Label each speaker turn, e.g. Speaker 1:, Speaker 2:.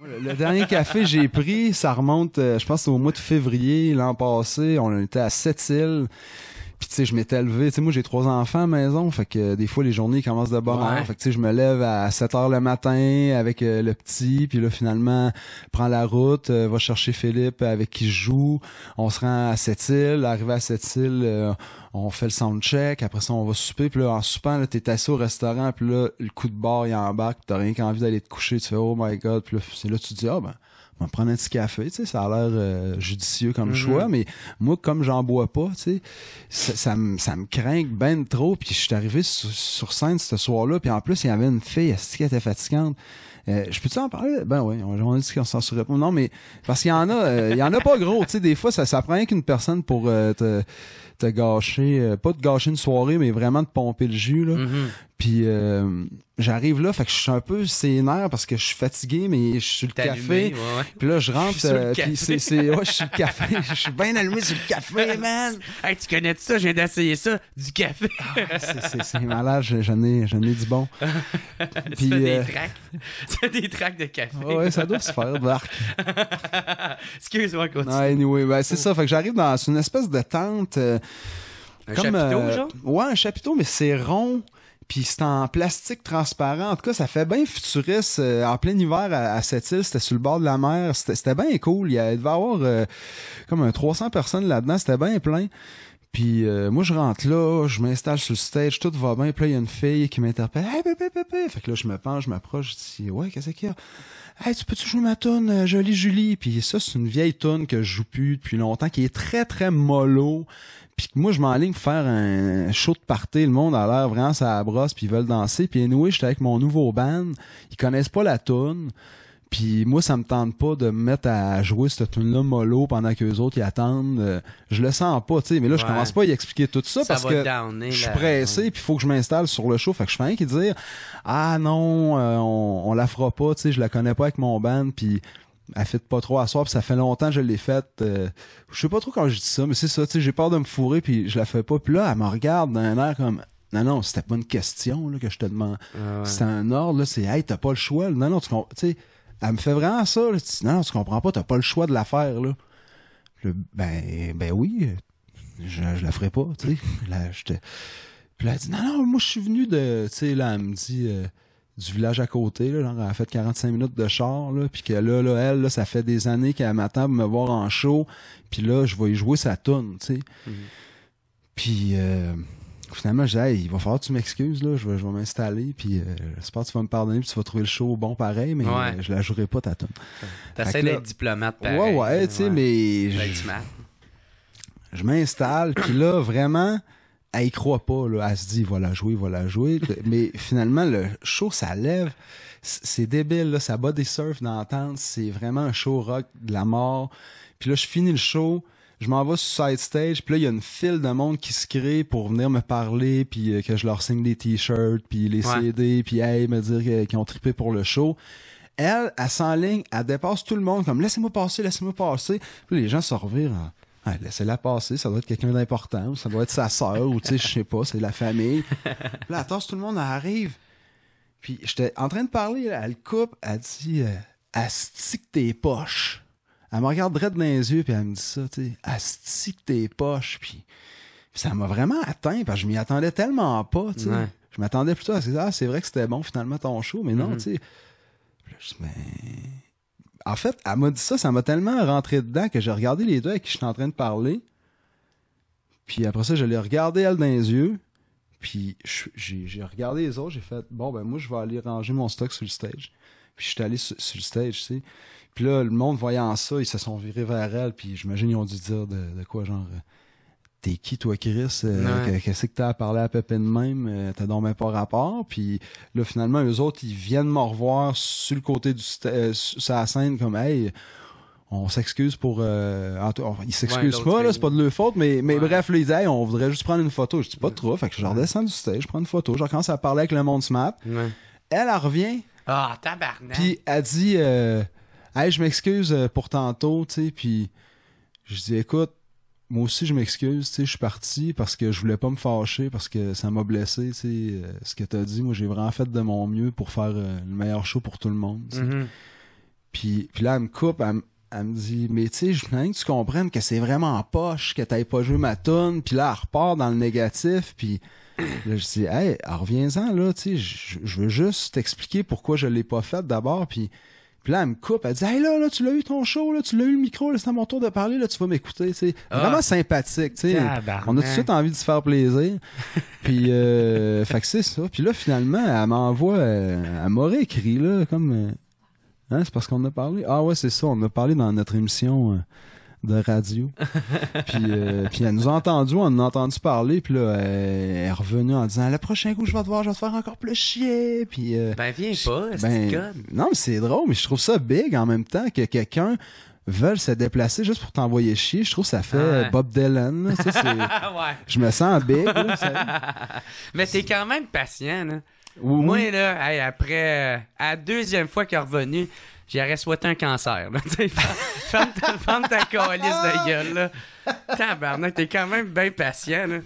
Speaker 1: Le dernier café que j'ai pris, ça remonte, je pense que c'est au mois de février l'an passé. On était à Sept-Îles. Puis tu sais, je m'étais levé. Tu sais, moi j'ai 3 enfants à la maison, fait que des fois les journées commencent de bonne heure. Fait que tu sais, je me lève à 7h le matin avec le petit, puis là finalement prends la route, va chercher Philippe avec qui je joue. On se rend à Sept-Îles. Arrivé à Sept-Îles, on fait le soundcheck. Après ça, on va souper. Puis là, en soupant, là, t'es assis au restaurant. Puis là, le coup de barre, il embarque. T'as rien qu'envie d'aller te coucher. Tu fais oh my god. Puis là, c'est là que tu te dis ah ben. On va prendre un petit café, tu sais, ça a l'air judicieux comme choix, mais moi, comme j'en bois pas, tu sais, ça me craint ben trop, puis je suis arrivé sur scène ce soir-là, puis en plus, il y avait une fille, qui était fatigante. Je peux-tu en parler? Ben oui, on a dit qu'on s'en saurait pas. Non, mais parce qu'il y en a pas gros, tu sais, des fois, ça prend rien qu'une personne pour te gâcher, pas te gâcher une soirée, mais vraiment de pomper le jus, là. Puis j'arrive là, fait que je suis un peu sénère parce que je suis fatigué, mais je suis sur le café. Puis là, je rentre, puis je suis sur le café. Je suis bien allumé sur le café, man!
Speaker 2: Hey, tu connais ça? Je viens d'essayer ça, du café.
Speaker 1: C'est malade, j'en ai du bon.
Speaker 2: Puis, des tracks. C'est des tracks de café.
Speaker 1: Ouais, ça doit se faire, Marc.
Speaker 2: Excuse-moi, continue.
Speaker 1: Anyway, ben, c'est ça, fait que j'arrive dans une espèce de tente.
Speaker 2: Un chapiteau, genre?
Speaker 1: Ouais, un chapiteau, mais c'est rond. Puis c'est en plastique transparent. En tout cas, ça fait bien futuriste. En plein hiver à Sept-Îles, c'était sur le bord de la mer. C'était bien cool. Il devait y avoir comme 300 personnes là-dedans. C'était bien plein. Puis moi, je rentre là, je m'installe sur le stage, tout va bien. Puis là, il y a une fille qui m'interpelle. Hey, pépé. Fait que là, je me penche, je m'approche, je dis ouais, qu'est-ce qu'il y a? Hey, tu peux-tu jouer ma toune, Jolie Julie? Puis ça, c'est une vieille toune que je joue plus depuis longtemps, qui est très, très mollo. Puis moi, je m'enligne pour faire un show de party. Le monde a l'air vraiment ça la brosse, puis ils veulent danser. Puis anyway, j'étais avec mon nouveau band. Ils connaissent pas la toune. Puis moi, ça me tente pas de me mettre à jouer cette tune-là mollo pendant qu'eux autres, ils attendent. Je le sens pas, tu sais. Mais là, je commence pas à y expliquer tout ça parce que je suis pressé, puis il faut que je m'installe sur le show. Fait que je fais rien qui dire « Ah non, on la fera pas, tu sais, je la connais pas avec mon band. » Puis elle fit pas trop à soir, puis ça fait longtemps que je l'ai faite. Je sais pas trop quand je dis ça, mais c'est ça, tu sais, j'ai peur de me fourrer, puis je la fais pas. Puis là, elle me regarde d'un air comme... Non, c'était pas une question là, que je te demande. C'était un ordre, là, c'est « Hey, t'as pas le choix. » Non, tu sais... Elle me fait vraiment ça. Là. Non, tu comprends pas, t'as pas le choix de la faire. Là. Ben oui, je la ferai pas, tu sais. Puis là, elle dit, non, moi je suis venu de... Tu sais, là, elle me dit du village à côté, là, genre, elle a fait 45 minutes de char, là, puis que là, elle, là, ça fait des années qu'elle m'attend pour me voir en show, puis là, je vais y jouer sa toune, tu sais. Puis... finalement, je dis, hey, il va falloir que tu m'excuses, là, je vais m'installer, puis j'espère que tu vas me pardonner, puis tu vas trouver le show bon pareil, mais je la jouerai pas ta tune.
Speaker 2: T'essaies d'être diplomate pareil.
Speaker 1: Ouais, tu sais, mais je m'installe, puis là, vraiment, elle y croit pas, là, elle se dit, va la jouer, mais finalement, le show, ça lève, c'est débile, là, ça bat des surfs d'entendre, c'est vraiment un show rock de la mort, puis là, je finis le show, je m'en vais sur Side Stage, puis là, il y a une file de monde qui se crée pour venir me parler, puis que je leur signe des t-shirts, puis les CD, puis hey, me dire qu'ils ont trippé pour le show. Elle s'enligne, elle dépasse tout le monde, comme « Laissez-moi passer. » Puis les gens se revirent en « Laissez-la passer, ça doit être quelqu'un d'important, ou ça doit être sa sœur, ou tu sais, je sais pas, c'est la famille. » Puis là, elle tasse tout le monde, elle arrive. Puis j'étais en train de parler, là, elle coupe, elle dit « Asti que tes poches. » Elle me regarde droit dans les yeux, puis elle me dit ça, tu sais, « Asti que tes poches. » Puis ça m'a vraiment atteint, parce que je m'y attendais tellement pas, tu sais. Je m'attendais plutôt à ce que c'est vrai que c'était bon, finalement, ton show, mais non, tu sais. Je dis, mais... En fait, elle m'a dit ça m'a tellement rentré dedans que j'ai regardé les deux avec qui j'étais en train de parler. Puis après ça, je l'ai regardé, elle, dans les yeux. Puis j'ai regardé les autres, j'ai fait, bon, ben moi, je vais aller ranger mon stock sur le stage. Puis je suis allé sur le stage, tu sais. Puis là, le monde voyant ça, ils se sont virés vers elle, puis j'imagine ils ont dû dire de quoi, genre, t'es qui toi, Chris? Qu'est-ce que t'as à parler à Pépé de même? T'as donc même pas rapport. Puis là, finalement, eux autres, ils viennent me revoir sur le côté sur la scène, comme, hey, on s'excuse pour... ils s'excusent pas, là, c'est pas de leur faute, mais bref, là, ils disent, hey, on voudrait juste prendre une photo. Je dis pas trop, fait que je redescends du stage, je prends une photo, je commence à parler avec le monde smart. Elle revient.
Speaker 2: Ah, tabarnak!
Speaker 1: Puis elle dit... hey, je m'excuse pour tantôt, tu sais, puis je dis, écoute, moi aussi, je m'excuse, tu sais, je suis parti parce que je voulais pas me fâcher, parce que ça m'a blessé, tu sais, ce que t'as dit, moi, j'ai vraiment fait de mon mieux pour faire le meilleur show pour tout le monde, tu sais. Puis là, elle me coupe, elle me dit, mais tu sais, je voudrais que tu comprennes que c'est vraiment en poche, que t'avais pas joué ma toune. Puis là, elle repart dans le négatif. Puis là, je dis, hey, reviens-en, là, tu sais, je veux juste t'expliquer pourquoi je l'ai pas faite d'abord. Puis là, elle me coupe, elle dit, hey, là, tu l'as eu ton show, là, tu l'as eu le micro, là, c'est à mon tour de parler, là, tu vas m'écouter, tu sais. Vraiment sympathique, tu sais. On a tout de suite envie de se faire plaisir. Puis, fait que c'est ça. Puis là, finalement, elle m'a réécrit, là, comme, hein, c'est parce qu'on a parlé. Ah ouais, c'est ça, on a parlé dans notre émission de radio. Puis elle nous a entendu, on a entendu parler, puis là, elle est revenue en disant, le prochain coup, je vais te faire encore plus chier. Puis,
Speaker 2: ben, viens pas, c'est conne.
Speaker 1: non, mais c'est drôle, mais je trouve ça big en même temps que quelqu'un veuille se déplacer juste pour t'envoyer chier. Je trouve que ça fait Bob Dylan. Ça,
Speaker 2: ouais.
Speaker 1: Je me sens big. Là, ça.
Speaker 2: Mais t'es quand même patient, là.
Speaker 1: Oui.
Speaker 2: Moi, là, hey, après, à la deuxième fois qu'il est revenu, j'aurais souhaité un cancer. Là. Ferme ta calice de gueule. Là. Tabarnak, t'es quand même bien patient. Là.